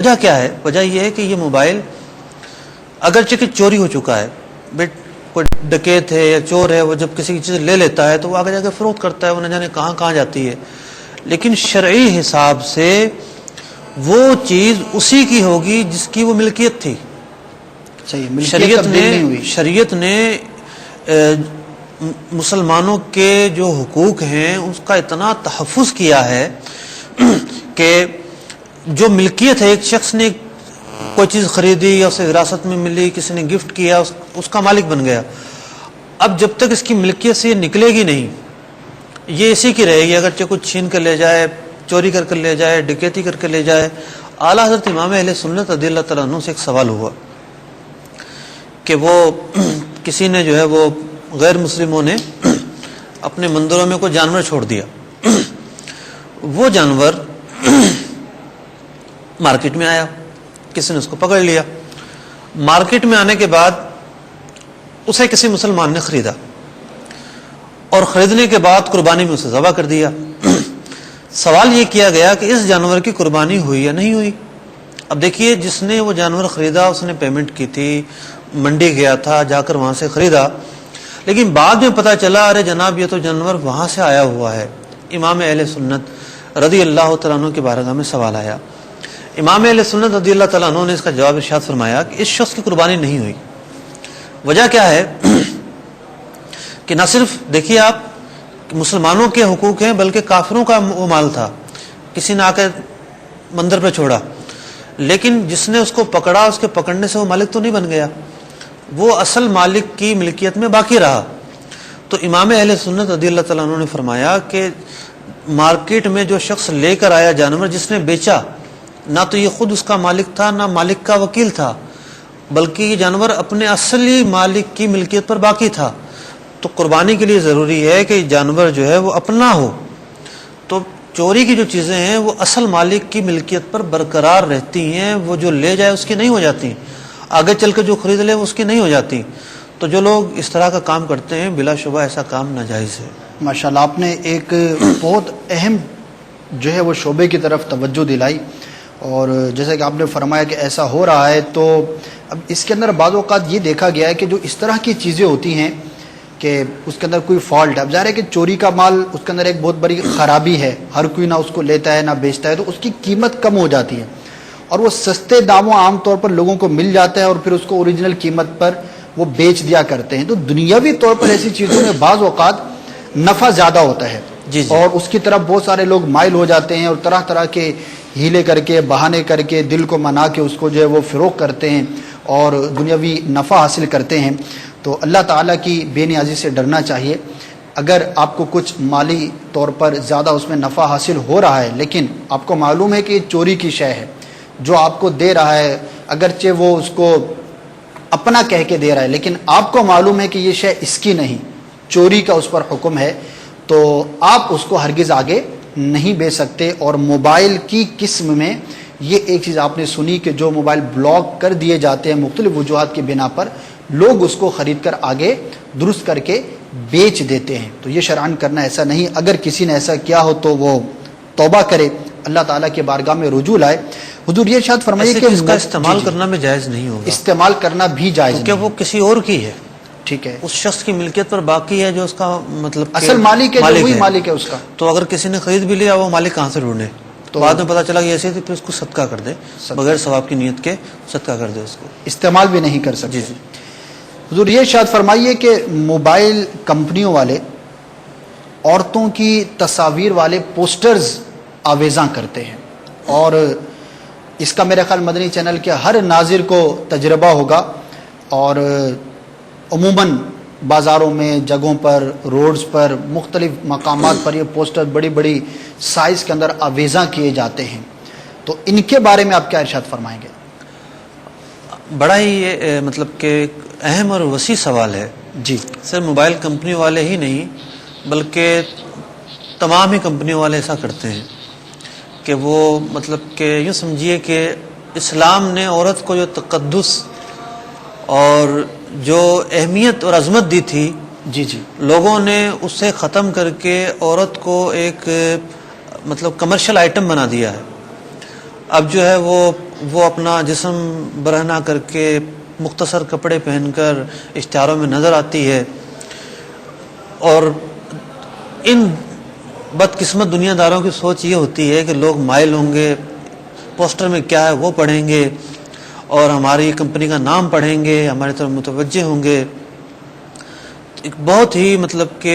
وجہ کیا ہے؟ وجہ یہ ہے کہ یہ موبائل اگرچہ کہ چوری ہو چکا ہے، کوئی ڈکیت ہے یا چور ہے، وہ جب کسی کی چیز لے لیتا ہے تو وہ آگے جا کے فروخت کرتا ہے، وہ نہ جانے کہاں کہاں جاتی ہے، لیکن شرعی حساب سے وہ چیز اسی کی ہوگی جس کی وہ ملکیت تھی۔ شریعت نے مسلمانوں کے جو حقوق ہیں اس کا اتنا تحفظ کیا ہے کہ جو ملکیت ہے، ایک شخص نے کوئی چیز خریدی یا اسے وراثت میں ملی، کسی نے گفٹ کیا، اس کا مالک بن گیا، اب جب تک اس کی ملکیت سے یہ نکلے گی نہیں، یہ اسی کی رہے گی، اگرچہ کچھ چھین کر لے جائے، چوری کر کے لے جائے، ڈکیتی کر کے لے جائے۔ اعلیٰ حضرت امام اہل سنت رضی اللہ تعالیٰ عنہ سے ایک سوال ہوا کہ وہ کسی نے جو ہے وہ غیر مسلموں نے اپنے مندروں میں کوئی جانور چھوڑ دیا، وہ جانور مارکیٹ میں آیا، کسی نے اس کو پکڑ لیا، مارکیٹ میں آنے کے بعد اسے کسی مسلمان نے خریدا اور خریدنے کے بعد قربانی میں اسے ذبح کر دیا۔ سوال یہ کیا گیا کہ اس جانور کی قربانی ہوئی یا نہیں ہوئی؟ اب دیکھیے، جس نے وہ جانور خریدا اس نے پیمنٹ کی تھی، منڈی گیا تھا، جا کر وہاں سے خریدا، لیکن بعد میں پتہ چلا ارے جناب یہ تو جانور وہاں سے آیا ہوا ہے۔ امام اہل سنت رضی اللہ تعالیٰ عنہ کی بارگاہ میں سوال آیا، امام اہل سنت رضی اللہ تعالیٰ عنہ نے اس کا جواب ارشاد فرمایا کہ اس شخص کی قربانی نہیں ہوئی۔ وجہ کیا ہے کہ نہ صرف دیکھیے آپ مسلمانوں کے حقوق ہیں بلکہ کافروں کا وہ مال تھا، کسی نے آ کے مندر پہ چھوڑا، لیکن جس نے اس کو پکڑا اس کے پکڑنے سے وہ مالک تو نہیں بن گیا، وہ اصل مالک کی ملکیت میں باقی رہا۔ تو امام اہل سنت رضی اللہ تعالیٰ عنہ نے فرمایا کہ مارکیٹ میں جو شخص لے کر آیا جانور، جس نے بیچا، نہ تو یہ خود اس کا مالک تھا نہ مالک کا وکیل تھا، بلکہ یہ جانور اپنے اصلی مالک کی ملکیت پر باقی تھا۔ تو قربانی کے لیے ضروری ہے کہ جانور جو ہے وہ اپنا ہو، تو چوری کی جو چیزیں ہیں وہ اصل مالک کی ملکیت پر برقرار رہتی ہیں، وہ جو لے جائے اس کی نہیں ہو جاتی، آگے چل کے جو خرید لے وہ اس کی نہیں ہو جاتی۔ تو جو لوگ اس طرح کا کام کرتے ہیں بلا شبہ ایسا کام ناجائز ہے۔ ماشاءاللہ، آپ نے ایک بہت اہم جو ہے وہ شعبے کی طرف توجہ دلائی، اور جیسا کہ آپ نے فرمایا کہ ایسا ہو رہا ہے، تو اب اس کے اندر بعض اوقات یہ دیکھا گیا ہے کہ جو اس طرح کی چیزیں ہوتی ہیں کہ اس کے اندر کوئی فالٹ ہے، اب ظاہر ہے کہ چوری کا مال اس کے اندر ایک بہت بڑی خرابی ہے، ہر کوئی نہ اس کو لیتا ہے نہ بیچتا ہے، تو اس کی قیمت کم ہو جاتی ہے اور وہ سستے داموں عام طور پر لوگوں کو مل جاتا ہے اور پھر اس کو اوریجنل قیمت پر وہ بیچ دیا کرتے ہیں۔ تو دنیاوی طور پر ایسی چیزوں میں بعض اوقات نفع زیادہ ہوتا ہے اور اس کی طرف بہت سارے لوگ مائل ہو جاتے ہیں اور طرح طرح کے ہیلے کر کے، بہانے کر کے، دل کو منا کے اس کو جو ہے وہ فروغ کرتے ہیں اور دنیاوی نفع حاصل کرتے ہیں۔ تو اللہ تعالیٰ کی بے نیازی سے ڈرنا چاہیے۔ اگر آپ کو کچھ مالی طور پر زیادہ اس میں نفع حاصل ہو رہا ہے، لیکن آپ کو معلوم ہے کہ یہ چوری کی شے ہے، جو آپ کو دے رہا ہے اگرچہ وہ اس کو اپنا کہہ کے دے رہا ہے، لیکن آپ کو معلوم ہے کہ یہ شے اس کی نہیں، چوری کا اس پر حکم ہے، تو آپ اس کو ہرگز آگے نہیں بیچ سکتے۔ اور موبائل کی قسم میں یہ ایک چیز آپ نے سنی کہ جو موبائل بلاک کر دیے جاتے ہیں مختلف وجوہات کی بنا پر، لوگ اس کو خرید کر آگے درست کر کے بیچ دیتے ہیں، تو یہ شرعاً کرنا ایسا نہیں۔ اگر کسی نے ایسا کیا ہو تو وہ توبہ کرے، اللہ تعالیٰ کے بارگاہ میں رجوع لائے۔ حضور یہ ارشاد فرمائیے کہ اس کا استعمال کرنا میں جائز نہیں ہوگا، استعمال کرنا بھی جائز نہیں، کیونکہ وہ کسی اور کی ہے، ٹھیک ہے، اس شخص کی ملکیت پر باقی ہے جو اس کا مطلب اصل مالک ہے، جو وہی مالک ہے اس کا۔ تو اگر کسی نے خرید بھی لیا وہ مالک کہاں سے ڈھونڈے؟ تو بعد میں پتہ چلا کہ ایسے تھی، پھر اس کو صدقہ کر دے، بغیر ثواب کی نیت کے صدقہ کر دے، اس کو استعمال بھی نہیں کر سکتے۔ جی حضور یہ ارشاد فرمائیے کہ موبائل کمپنیوں والے عورتوں کی تصاویر والے پوسٹرز آویزاں کرتے ہیں، اور اس کا میرا خیال مدنی چینل کے ہر ناظر کو تجربہ ہوگا، اور عموماً بازاروں میں، جگہوں پر، روڈز پر، مختلف مقامات پر یہ پوسٹر بڑی بڑی سائز کے اندر آویزاں کیے جاتے ہیں، تو ان کے بارے میں آپ کیا ارشاد فرمائیں گے؟ بڑا ہی یہ مطلب کہ اہم اور وسیع سوال ہے جی۔ صرف موبائل کمپنی والے ہی نہیں بلکہ تمام ہی کمپنیوں والے ایسا کرتے ہیں کہ وہ مطلب کہ یوں سمجھیے کہ اسلام نے عورت کو جو تقدس اور جو اہمیت اور عظمت دی تھی، جی جی، لوگوں نے اس سے ختم کر کے عورت کو ایک مطلب کمرشل آئٹم بنا دیا ہے۔ اب جو ہے وہ وہ اپنا جسم برہنہ کر کے مختصر کپڑے پہن کر اشتہاروں میں نظر آتی ہے، اور ان بدقسمت دنیا داروں کی سوچ یہ ہوتی ہے کہ لوگ مائل ہوں گے، پوسٹر میں کیا ہے وہ پڑھیں گے اور ہماری کمپنی کا نام پڑھیں گے، ہماری طرف متوجہ ہوں گے۔ ایک بہت ہی مطلب کہ